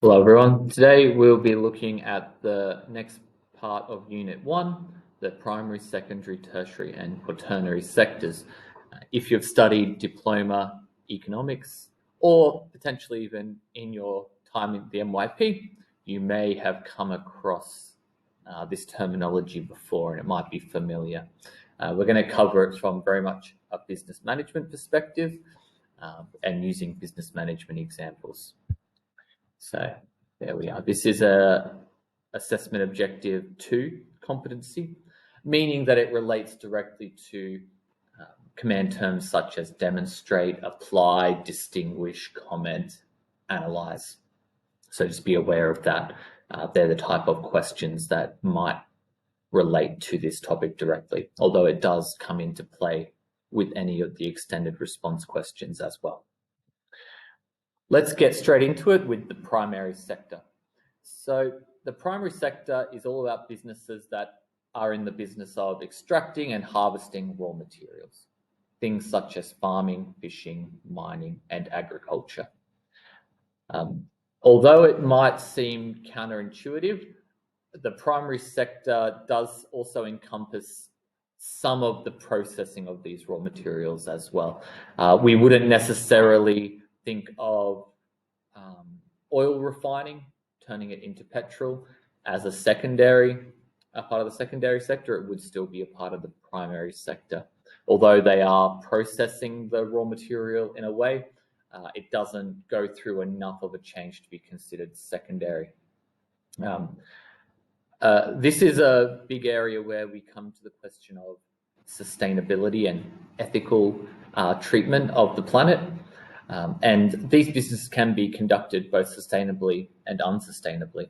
Hello everyone. Today we'll be looking at the next part of Unit 1, the primary, secondary, tertiary and quaternary sectors. If you've studied diploma economics or potentially even in your time in the MYP, you may have come across this terminology before and it might be familiar. We're going to cover it from very much a business management perspective and using business management examples. So there we are. This is a assessment objective 2 competency, meaning that it relates directly to command terms such as demonstrate, apply, distinguish, comment, analyze. So just be aware of that. They're the type of questions that might relate to this topic directly, although it does come into play with any of the extended response questions as well. Let's get straight into it with the primary sector. So the primary sector is all about businesses that are in the business of extracting and harvesting raw materials, things such as farming, fishing, mining, and agriculture. Although it might seem counterintuitive, the primary sector does also encompass some of the processing of these raw materials as well. We wouldn't necessarily think of oil refining, turning it into petrol as a part of the secondary sector. It would still be a part of the primary sector. Although they are processing the raw material in a way, it doesn't go through enough of a change to be considered secondary. This is a big area where we come to the question of sustainability and ethical treatment of the planet. And these businesses can be conducted both sustainably and unsustainably.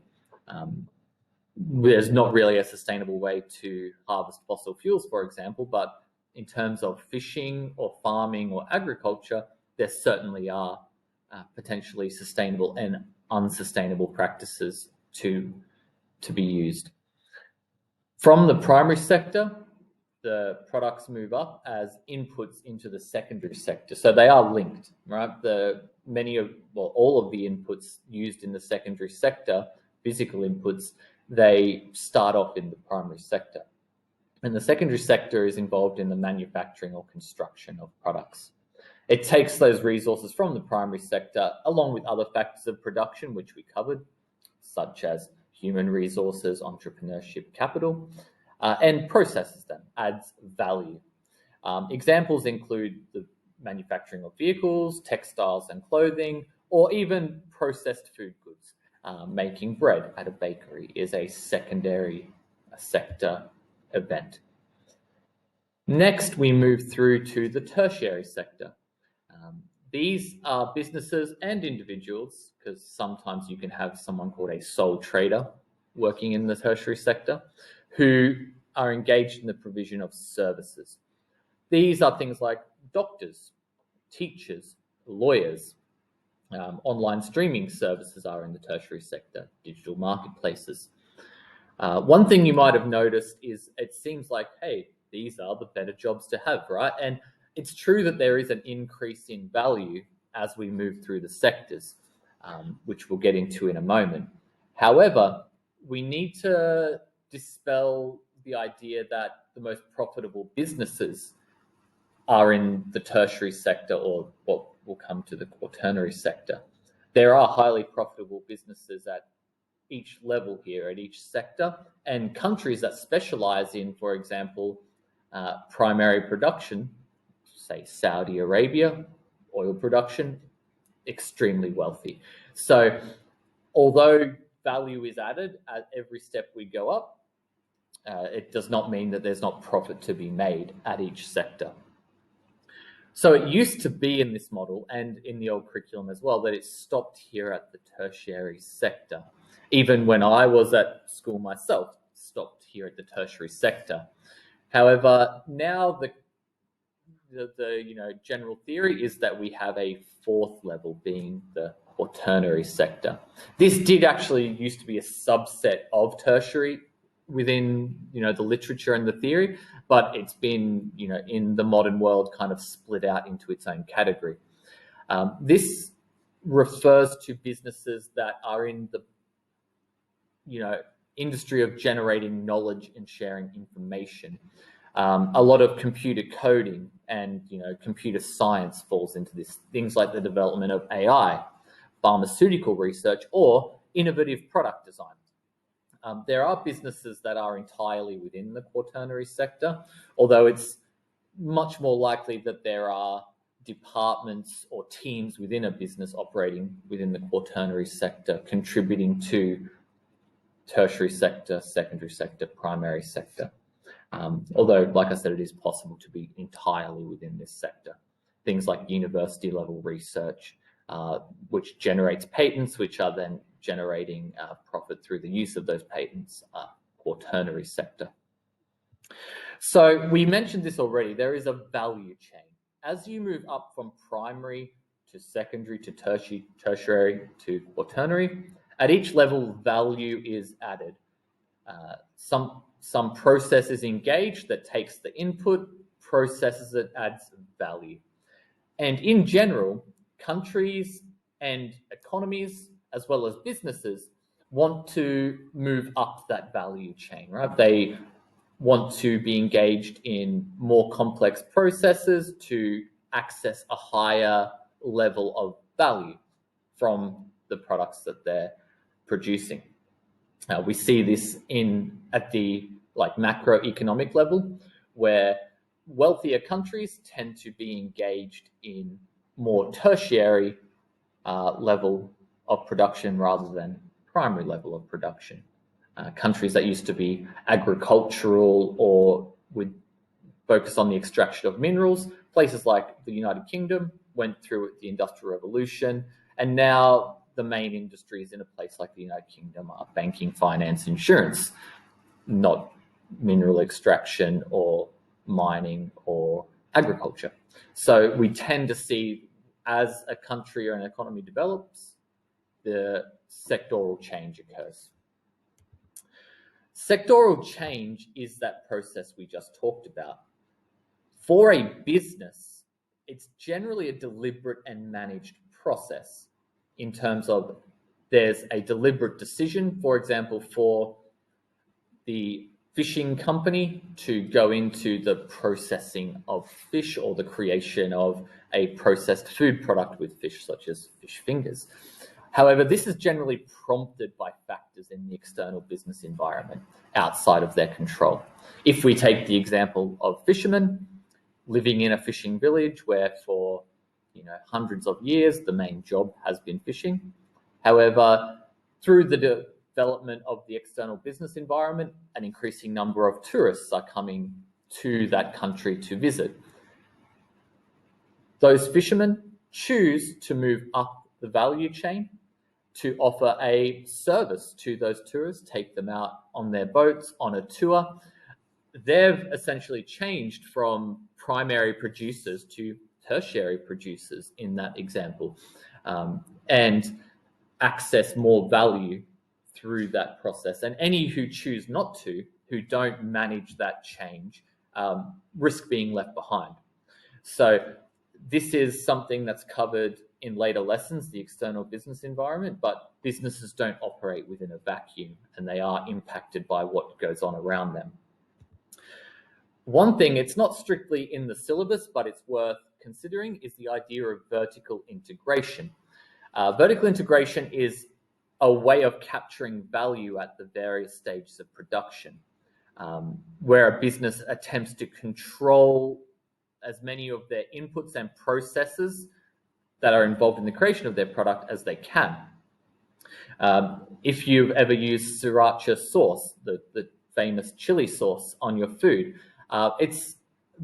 There's not really a sustainable way to harvest fossil fuels, for example, but in terms of fishing or farming or agriculture, there certainly are potentially sustainable and unsustainable practices to be used. From the primary sector, the products move up as inputs into the secondary sector. So they are linked, right? All of the inputs used in the secondary sector, physical inputs, they start off in the primary sector. And the secondary sector is involved in the manufacturing or construction of products. It takes those resources from the primary sector along with other factors of production, which we covered, such as human resources, entrepreneurship, capital, and processes them, adds value. Examples include the manufacturing of vehicles, textiles and clothing, or even processed food goods. Making bread at a bakery is a secondary sector event. Next, we move through to the tertiary sector. These are businesses and individuals, because sometimes you can have someone called a sole trader working in the tertiary sector, who are engaged in the provision of services. These are things like doctors, teachers, lawyers. Online streaming services are in the tertiary sector, digital marketplaces. One thing you might have noticed is it seems like, hey, these are the better jobs to have, right? And it's true that there is an increase in value as we move through the sectors, which we'll get into in a moment. However, we need to dispel the idea that the most profitable businesses are in the tertiary sector, or what will come to the quaternary sector. There are highly profitable businesses at each level here, at each sector, and countries that specialize in, for example, primary production, say Saudi Arabia, oil production, extremely wealthy. So although value is added at every step we go up, it does not mean that there's not profit to be made at each sector. So it used to be in this model and in the old curriculum as well that it stopped here at the tertiary sector. Even when I was at school myself, stopped here at the tertiary sector. However, now the general theory is that we have a fourth level, being the quaternary sector. This did actually used to be a subset of tertiary within the literature and the theory, but it's been in the modern world kind of split out into its own category. This refers to businesses that are in the industry of generating knowledge and sharing information. A lot of computer coding and computer science falls into this. Things like the development of AI, pharmaceutical research, or innovative product design. There are businesses that are entirely within the quaternary sector, although it's much more likely that there are departments or teams within a business operating within the quaternary sector, contributing to tertiary sector, secondary sector, primary sector. Although, like I said, it is possible to be entirely within this sector. Things like university level research, which generates patents, which are then generating profit through the use of those patents, quaternary sector. So we mentioned this already, there is a value chain. As you move up from primary to secondary to tertiary to quaternary, at each level, value is added. Some process is engaged that takes the input, processes it, adds value. And in general, countries and economies, as well as businesses, want to move up that value chain, right? They want to be engaged in more complex processes to access a higher level of value from the products that they're producing. We see this at the macroeconomic level, where wealthier countries tend to be engaged in more tertiary level of production rather than primary level of production. Countries that used to be agricultural or would focus on the extraction of minerals, places like the United Kingdom went through the Industrial Revolution, and now the main industries in a place like the United Kingdom are banking, finance, insurance, not mineral extraction or mining or agriculture. So we tend to see, as a country or an economy develops, the sectoral change occurs. Sectoral change is that process we just talked about. For a business, it's generally a deliberate and managed process in terms of there's a deliberate decision, for example, for the fishing company to go into the processing of fish or the creation of a processed food product with fish, such as fish fingers. However, this is generally prompted by factors in the external business environment outside of their control. If we take the example of fishermen living in a fishing village where for hundreds of years the main job has been fishing. However, through the development of the external business environment, an increasing number of tourists are coming to that country to visit. Those fishermen choose to move up the value chain to offer a service to those tourists, take them out on their boats on a tour. They've essentially changed from primary producers to tertiary producers in that example, and access more value through that process. And any who choose not to, who don't manage that change, risk being left behind. So this is something that's covered in later lessons, the external business environment, but businesses don't operate within a vacuum and they are impacted by what goes on around them. One thing, it's not strictly in the syllabus, but it's worth considering, is the idea of vertical integration. Vertical integration is a way of capturing value at the various stages of production, where a business attempts to control as many of their inputs and processes that are involved in the creation of their product as they can. If you've ever used sriracha sauce, the famous chili sauce on your food, it's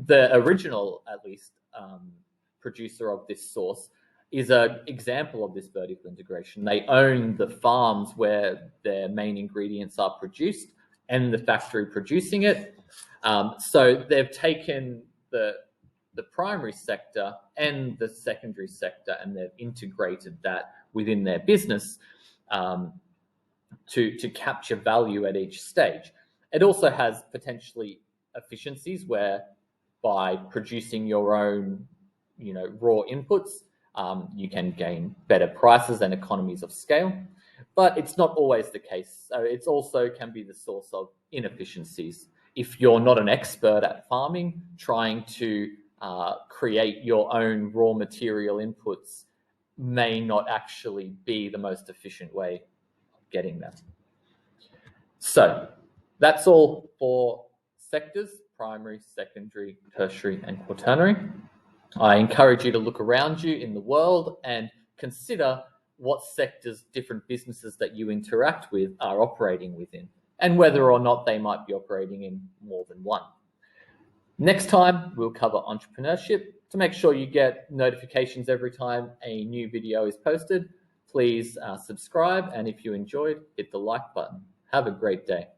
the original, at least, producer of this sauce is an example of this vertical integration. They own the farms where their main ingredients are produced and the factory producing it. So they've taken the primary sector and the secondary sector and they've integrated that within their business to capture value at each stage. It also has potentially efficiencies where by producing your own raw inputs, you can gain better prices and economies of scale, but it's not always the case. So it also can be the source of inefficiencies. If you're not an expert at farming, trying to create your own raw material inputs may not actually be the most efficient way of getting them. So that's all for sectors: primary, secondary, tertiary, and quaternary. I encourage you to look around you in the world and consider what sectors different businesses that you interact with are operating within, and whether or not they might be operating in more than one. Next time, we'll cover entrepreneurship. To make sure you get notifications every time a new video is posted, please subscribe, and if you enjoyed, hit the like button. Have a great day.